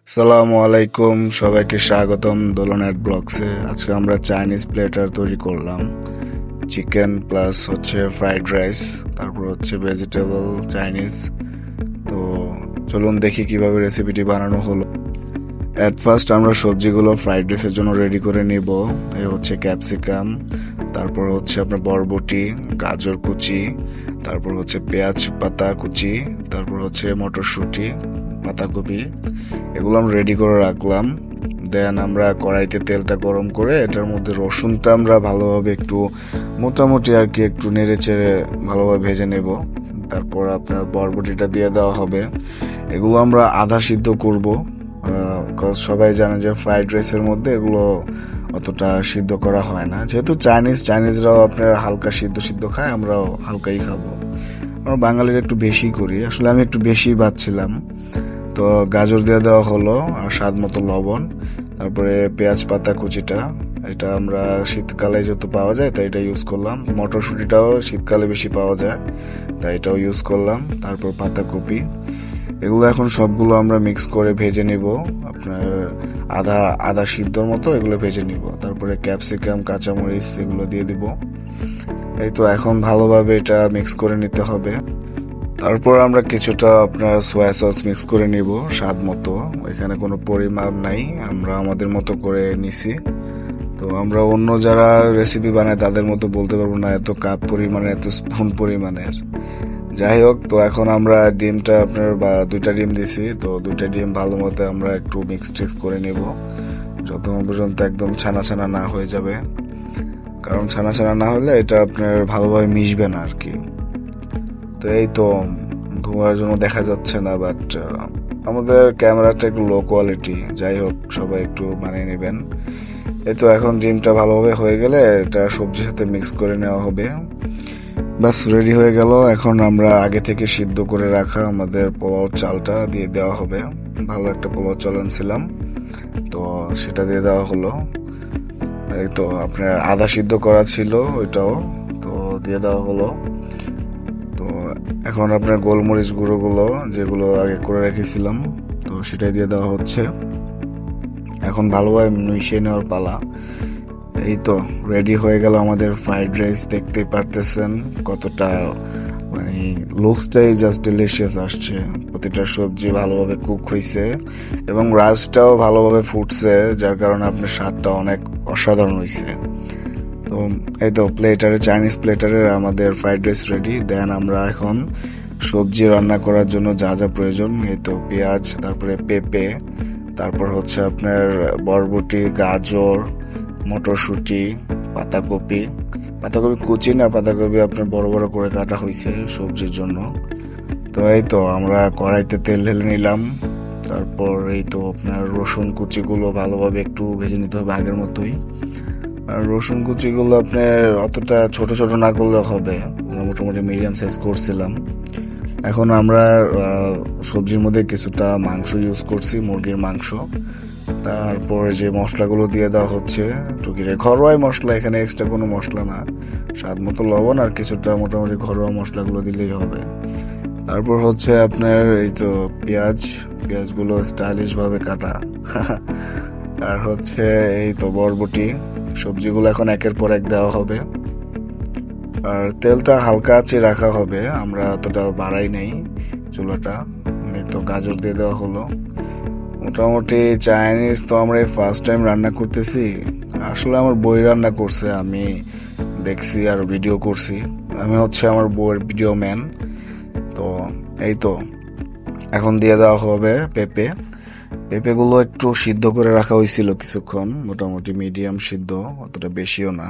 আসসালামু আলাইকুম, সবাইকে স্বাগতম দোলনের ব্লগসে। আজকে আমরা চাইনিজ প্লেটার তৈরি করলাম। চিকেন প্লাস হচ্ছে ফ্রাইড রাইস, তারপর হচ্ছে ভেজিটেবল চাইনিজ। তো চলুন দেখি কিভাবে রেসিপিটি বানানো হলো। এট ফার্স্ট আমরা সবজিগুলো ফ্রাইড রাইসের জন্য রেডি করে নিব। এই হচ্ছে ক্যাপসিকাম, তারপর হচ্ছে আপনার বরবটি, গাজর কুচি, তারপর হচ্ছে পেঁয়াজ পাতা কুচি, তারপর হচ্ছে মটরশুঁটি, পাতাকপি, এগুলো আমরা রেডি করে রাখলাম। দেন আমরা কড়াইতে তেলটা গরম করে এটার মধ্যে রসুনটা আমরা ভালোভাবে একটু মোটামুটি আর কি একটু নেড়ে চেড়ে ভালোভাবে ভেজে নেব। তারপর আপনার বরবটিটা দিয়ে দেওয়া হবে। এগুলো আমরা আধা সিদ্ধ করব, সবাই জানে যে ফ্রাইড রাইসের মধ্যে এগুলো অতটা সিদ্ধ করা হয় না, যেহেতু চাইনিজরাও আপনার হালকা সিদ্ধ সিদ্ধ খায়, আমরাও হালকাই খাবো। আমরা বাঙালির একটু বেশি করি, আসলে আমি একটু বেশি বাচ্ছিলাম। তো গাজর দিয়ে দেওয়া হলো আর স্বাদ মতো লবণ, তারপরে পেঁয়াজ পাতা কুচিটা, এটা আমরা শীতকালে যেহেতু পাওয়া যায় তাই এটা ইউজ করলাম। মটরশুঁটিটাও শীতকালে বেশি পাওয়া যায় তাই এটাও ইউজ করলাম। তারপর পাতাকপি, এগুলো এখন সবগুলো আমরা মিক্স করে ভেজে নিব, আপনার আধা আধা সিদ্ধর মতো এগুলো ভেজে নিব। তারপরে ক্যাপসিকাম, কাঁচামরিচ এগুলো দিয়ে দিব। এই তো এখন ভালোভাবে এটা মিক্স করে নিতে হবে। তারপর আমরা কিছুটা আপনার সোয়া সস মিক্স করে নিব স্বাদ মতো। এখানে কোনো পরিমাণ নাই, আমরা আমাদের মতো করে নিছি। তো আমরা অন্য যারা রেসিপি বানায় তাদের মতো বলতে পারবো না এত কাপ পরিমাণের, এত স্পুন পরিমাণের। যাই হোক, তো এখন আমরা ডিমটা আপনার বা দুইটা ডিম দিছি, তো দুইটা ডিম ভালো মতো আমরা একটু মিক্স টিক্স করে নিব যতক্ষণ পর্যন্ত একদম ছানা ছানা না হয়ে যাবে। কারণ ছানা ছানা না হলে এটা আপনার ভালোভাবে মিশবে না আর কি। তো এই তো ধোঁয়ার জন্য দেখা যাচ্ছে না, বাট আমাদের ক্যামেরাটা একটু লো কোয়ালিটি। যাই হোক, সবাই একটু মানিয়ে নেবেন। এই তো এখন ডিমটা ভালোভাবে হয়ে গেলে এটা সবজির সাথে মিক্স করে নেওয়া হবে। বাস রেডি হয়ে গেল। এখন আমরা আগে থেকে সিদ্ধ করে রাখা আমাদের পোলাও চালটা দিয়ে দেওয়া হবে। ভালো একটা পোলাও চাল আনছিলাম, তো সেটা দিয়ে দেওয়া হলো। এই তো আপনার আধা সিদ্ধ করা ছিল ওইটাও, তো দিয়ে দেওয়া হলো। তো এখন আপনার গোলমরিচ গুঁড়োগুলো যেগুলো আগে করে রেখেছিলাম, তো সেটাই দিয়ে দেওয়া হচ্ছে। এখন ভালোভাবে মিশিয়ে নেওয়ার পালা। এই তো রেডি হয়ে গেল আমাদের ফ্রাইড রাইস। দেখতেই পারতেছেন কতটা মানে লুকসটাই জাস্ট ডিলিশিয়াস আসছে। প্রতিটা সবজি ভালোভাবে কুক হয়েছে এবং রাইসটাও ভালোভাবে ফুটছে, যার কারণে আপনার স্বাদটা অনেক অসাধারণ হয়েছে। তো এই তো চাইনিজ প্লেটারে আমাদের ফ্রাইড রাইস রেডি। দেন আমরা এখন সবজি রান্না করার জন্য যা যা প্রয়োজন, এই তো পেঁয়াজ, তারপরে পেঁপে, তারপর হচ্ছে আপনার বরবটি, গাজর, মটরশুঁটি, পাতাকপি। পাতাকপি কুচি না, পাতাকপি আপনার বড় বড় করে কাটা হয়েছে সবজির জন্য। তো এই তো আমরা কড়াইতে তেল ঢেলে নিলাম। তারপর এই তো আপনার রসুন কুচিগুলো ভালোভাবে একটু ভেজে নিতে হবে আগের মতোই। আর রসুন কুচিগুলো আপনার অতটা ছোট ছোট না করলে হবে, মোটামুটি মিডিয়াম সাইজ করছিলাম। এখন আমরা সবজির মধ্যে কিছুটা মাংস ইউজ করছি, মুরগির মাংস। তারপর যে মশলাগুলো দিয়ে দেওয়া হচ্ছে, টুকিরে ঘরোয়া মশলা, এখানে এক্সট্রা কোনো মশলা না। স্বাদ মতো লবণ আর কিছুটা মোটামুটি ঘরোয়া মশলাগুলো দিলেই হবে। তারপর হচ্ছে আপনার এই তো পেঁয়াজগুলো স্টাইলিশ ভাবে কাটা আর হচ্ছে এই তো বরবটি। সবজিগুলো এখন একের পর এক দেওয়া হবে আর তেলটা হালকা আঁচে রাখা হবে, আমরা অতটা বাড়াই নাই চুলাটা। এই তো গাজর দিয়ে দেওয়া হলো। মোটামুটি চাইনিজ তো আমরা ফার্স্ট টাইম রান্না করতেছি। আসলে আমার বই রান্না করছে, আমি দেখছি আর ভিডিও করছি। আমি হচ্ছে আমার বইয়ের ভিডিও ম্যান। তো এই তো এখন দিয়ে দেওয়া হবে পেঁপেগুলো একটু সিদ্ধ করে রাখা হয়েছিল কিছুক্ষণ, মোটামুটি মিডিয়াম সিদ্ধ, অতটা বেশিও না।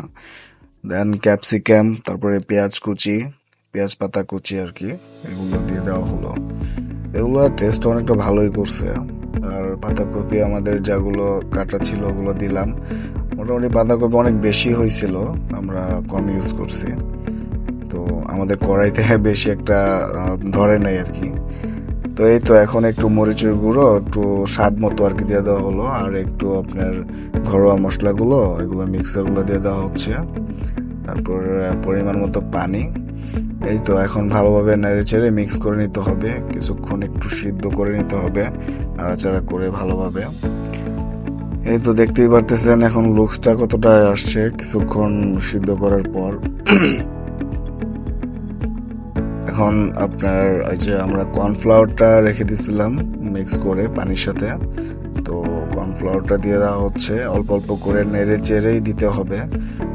দেন ক্যাপসিকাম, তারপরে পেঁয়াজ পাতা কুচি আর কি, এগুলো দিয়ে দেওয়া হলো। এগুলো টেস্ট অনেকটা ভালোই করছে। আর পাতাকপি আমাদের যেগুলো কাটা ছিল ওগুলো দিলাম। মোটামুটি পাতাকপি অনেক বেশি হয়েছিল, আমরা কম ইউজ করছি। তো আমাদের কড়াইতে বেশি একটা ধরে নাই আর কি। তো এই তো এখন একটু মরিচের গুঁড়ো একটু স্বাদ মতো আর কি দিয়ে দেওয়া হলো, আর একটু আপনার ঘরোয়া মশলাগুলো এগুলো মিক্সারগুলো দিয়ে দেওয়া হচ্ছে। তারপর পরিমাণ মতো পানি। এই তো এখন ভালোভাবে নেড়ে চেড়ে মিক্স করে নিতে হবে, কিছুক্ষণ একটু সিদ্ধ করে নিতে হবে নাড়াচাড়া করে ভালোভাবে। এই তো দেখতেই পারতেছেন এখন লুকসটা কতটা আসছে কিছুক্ষণ সিদ্ধ করার পর। এখন আপনার এই যে আমরা কর্নফ্লাওয়ারটা রেখে দিয়েছিলাম মিক্স করে পানির সাথে, তো কর্নফ্লাওয়ারটা দিয়ে দেওয়া হচ্ছে, অল্প অল্প করে নেড়ে চেড়েই দিতে হবে,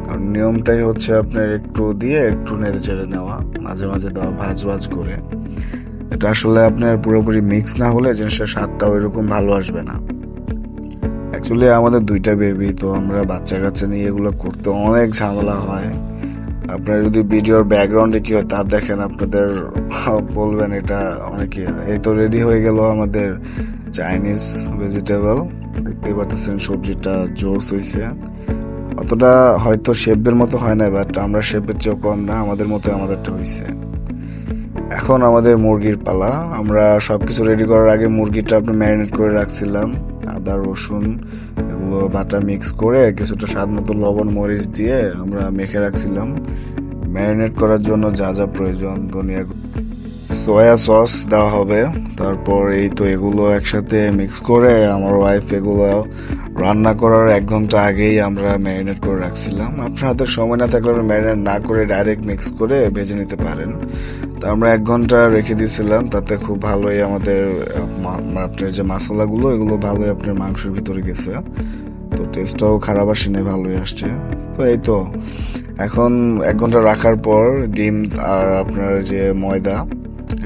কারণ নিয়মটাই হচ্ছে আপনার একটু দিয়ে একটু নেড়ে চেড়ে নেওয়া, মাঝে মাঝে দেওয়া ভাজ ভাজ করে। এটা আসলে আপনার পুরোপুরি মিক্স না হলে জিনিসটার স্বাদটা ওইরকম ভালো আসবে না। অ্যাকচুয়ালি আমাদের 2টা বেবি, তো আমরা বাচ্চা কাচ্চা নিয়ে এগুলো করতে অনেক ঝামেলা হয়। আপনারা যদি ভিডিওর ব্যাকগ্রাউন্ডে কি হয় তা দেখেন, আপনাদের বলবেন এটা অনেক। এই তো রেডি হয়ে গেল আমাদের চাইনিজ ভেজিটেবল। দেখতেই পাচ্ছেন সবজিটা জোস হয়েছে, অতটা হয়তো শেফের মতো হয় না, বাট আমরা শেফের চেয়েও কম না, আমাদের মতো আমাদেরটা হয়েছে। এখন আমাদের মুরগির পালা। আমরা সবকিছু রেডি করার আগে মুরগিটা আপনি ম্যারিনেট করে রাখছিলাম, আদা রসুন এগুলো বাটা মিক্স করে কিছুটা স্বাদ মতো লবণ মরিচ দিয়ে আমরা মেখে রাখছিলাম। ম্যারিনেট করার জন্য যা যা প্রয়োজন, ধনিয়া সয়া সস দেওয়া হবে, তারপর এই তো এগুলো একসাথে মিক্স করে আমার ওয়াইফ এগুলো রান্না করার 1 ঘন্টা আগেই আমরা ম্যারিনেট করে রাখছিলাম। আপনাদের সময় না থাকলে ম্যারিনেট না করে ডাইরেক্ট মিক্স করে ভেজে নিতে পারেন। তা আমরা 1 ঘন্টা রেখে দিয়েছিলাম, তাতে খুব ভালোই আমাদের আপনার যে মশলাগুলো এগুলো ভালোই আপনার মাংসের ভিতরে গেছে, তো টেস্টটাও খারাপ আসেনি, ভালোই আসছে। তো এই তো এখন 1 ঘন্টা রাখার পর ডিম আর আপনার যে ময়দা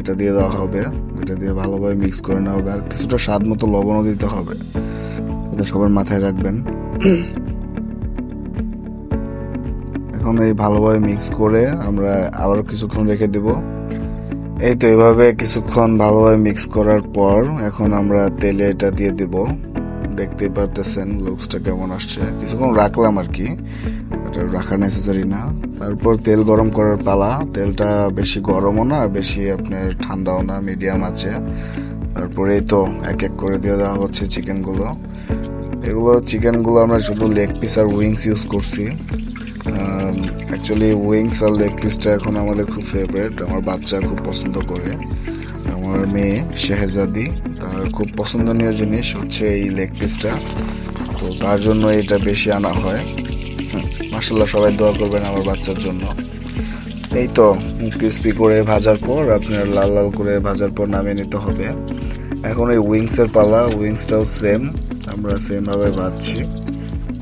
এটা দিয়ে দেওয়া হবে, এটা দিয়ে ভালোভাবে মিক্স করে নেওয়া হবে, আর কিছুটা স্বাদ মতো লবণও দিতে হবে, এটা সবার মাথায় রাখবেন। এখন এই ভালোভাবে মিক্স করে আমরা আবার কিছুক্ষণ রেখে দেব। এই তো এভাবে কিছুক্ষণ ভালোভাবে মিক্স করার পর এখন আমরা তেলে এটা দিয়ে দিব। দেখতেই পারতেছেন লুকসটা কেমন আসছে, কিছুক্ষণ রাখলাম আর কি, এটা রাখা নেসেসারি না। তারপর তেল গরম করার পালা। তেলটা বেশি গরমও না বেশি আপনার ঠান্ডাও না, মিডিয়াম আছে। তারপরে এই তো এক এক করে দিয়ে দেওয়া হচ্ছে চিকেনগুলো। চিকেনগুলো আমরা শুধু লেগ পিস আর উইংস ইউজ করছি। অ্যাকচুয়ালি উইংস আর লেগ পিসটা এখন আমাদের খুব ফেভারিট, আমার বাচ্চা খুব পছন্দ করে, আমার মেয়ে শেহজাদি তার খুব পছন্দনীয় জিনিস হচ্ছে এই লেগ পিসটা, তো তার জন্য এটা বেশি আনা হয়। মাশাআল্লাহ, সবাই দোয়া করবেন আমার বাচ্চার জন্য। এই তো ক্রিস্পি করে ভাজার পর আপনার লাল লাল করে ভাজার পর নামিয়ে নিতে হবে। এখন এই উইংসের পালা। উইংসটাও সেম, আমরা সেম ভাবে ভাজছি,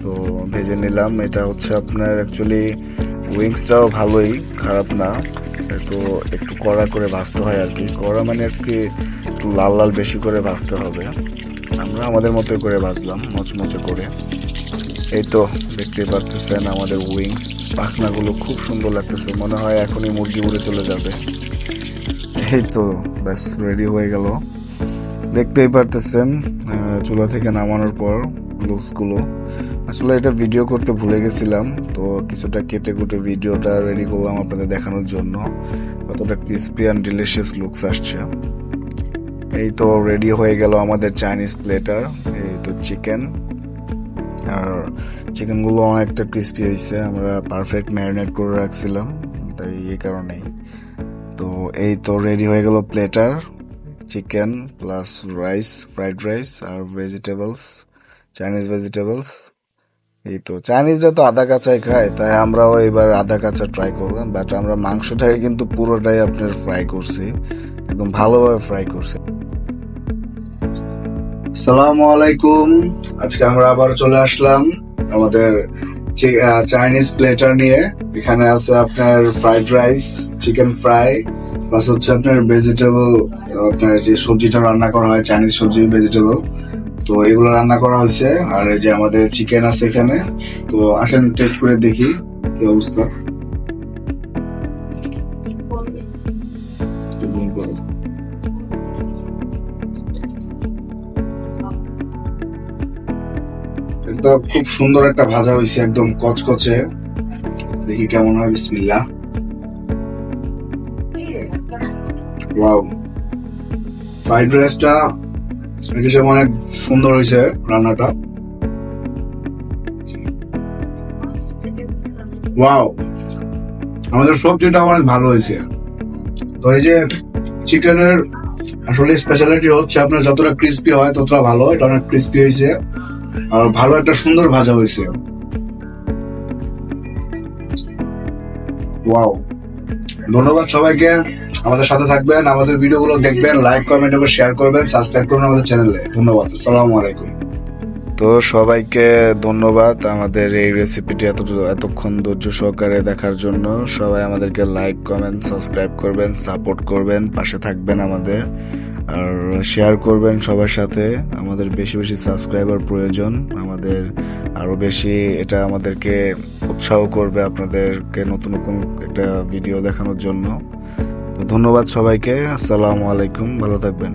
তো ভেজে নিলাম। এটা হচ্ছে আপনার অ্যাকচুয়ালি উইংসটাও ভালোই, খারাপ না, তো একটু কড়া করে ভাজতে হয় আর কি, কড়া মানে আর কি একটু লাল লাল বেশি করে ভাজতে হবে। আমরা আমাদের মতো করে ভাজলাম মচমচে করে। এই তো দেখতে পারতেছেন আমাদের উইংস, পাখনাগুলো খুব সুন্দর লাগতেছে, মনে হয় এখনই মুরগি উড়ে চলে যাবে। এই তো ব্যাস রেডি হয়ে গেল, দেখতেই পারতেছেন চুলা থেকে নামানোর পর লুকসগুলো। আসলে এটা ভিডিও করতে ভুলে গেছিলাম, তো কিছুটা কেটে কুটে ভিডিওটা রেডি করলাম আপনাদের দেখানোর জন্য কতটা ক্রিস্পি অ্যান্ড ডিলিশিয়াস লুকস আসছে। এই তো রেডি হয়ে গেল আমাদের চাইনিজ প্লেটার। এই তো চিকেন, আর চিকেনগুলো অনেকটা ক্রিস্পি হয়েছে, আমরা পারফেক্ট ম্যারিনেট করে রাখছিলাম তাই এই কারণেই। তো এই তো রেডি হয়ে গেল platter, chicken plus rice, fried rice আর ভেজিটেবলস, চাইনিজ ভেজিটেবলস। এই তো চাইনিজরা তো আদা কাঁচাই খায়, তাই আমরাও এবার আদা কাঁচা ট্রাই করলাম, বাট আমরা মাংসটাকে কিন্তু পুরোটাই আপনার ফ্রাই করছি, একদম ভালোভাবে ফ্রাই করছি। আসসালামু আলাইকুম, আজকে আমরা আবার চলে আসলাম আমাদের চাইনিজ প্লেটার নিয়ে। এখানে আছে আপনার fried rice, chicken fry plus হচ্ছে আপনার ভেজিটেবল, আপনার যে সবজিটা রান্না করা হয় চাইনিজ সবজি ভেজিটেবল, তো এগুলো রান্না করা হয়েছে। আর এই যে আমাদের চিকেন আছে এখানে, তো আসেন টেস্ট করে দেখি কি অবস্থা। এটা খুব সুন্দর একটা ভাজা হয়েছে, একদম কচকচে, দেখি কেমন হয়। বিসমিল্লাহ। ওয়াও, ফ্রাইড রাইসটা হিসেবে অনেক সুন্দর হয়েছে রান্নাটা। ওয়াও, আমাদের সবজিটা অনেক ভালো হয়েছে। তো এই যে চিকেনের আসলে স্পেশালিটি হচ্ছে আপনার যতটা ক্রিস্পি হয় ততটা ভালো, এটা অনেক ক্রিস্পি হয়েছে আর ভালো একটা সুন্দর ভাজা হয়েছে। ওয়াও, ধন্যবাদ সবাইকে। আমাদের সাথে থাকবেন, আমাদের ভিডিওগুলো দেখবেন, লাইক কমেন্ট এবং শেয়ার করবেন, সাবস্ক্রাইব করবেন আমাদের চ্যানেলে। ধন্যবাদ, আসসালামু আলাইকুম। তো সবাইকে ধন্যবাদ আমাদের এই রেসিপিটি এতক্ষণ ধৈর্য সহকারে দেখার জন্য। সবাই আমাদেরকে লাইক কমেন্ট সাবস্ক্রাইব করবেন, সাপোর্ট করবেন, পাশে থাকবেন আমাদের, আর শেয়ার করবেন সবার সাথে। আমাদের বেশি বেশি সাবস্ক্রাইবার প্রয়োজন, আমাদের আরো বেশি, এটা আমাদেরকে উৎসাহ করবে আপনাদেরকে নতুন নতুন একটা ভিডিও দেখানোর জন্য। তো ধন্যবাদ সবাইকে, আসসালামু আলাইকুম, ভালো থাকবেন।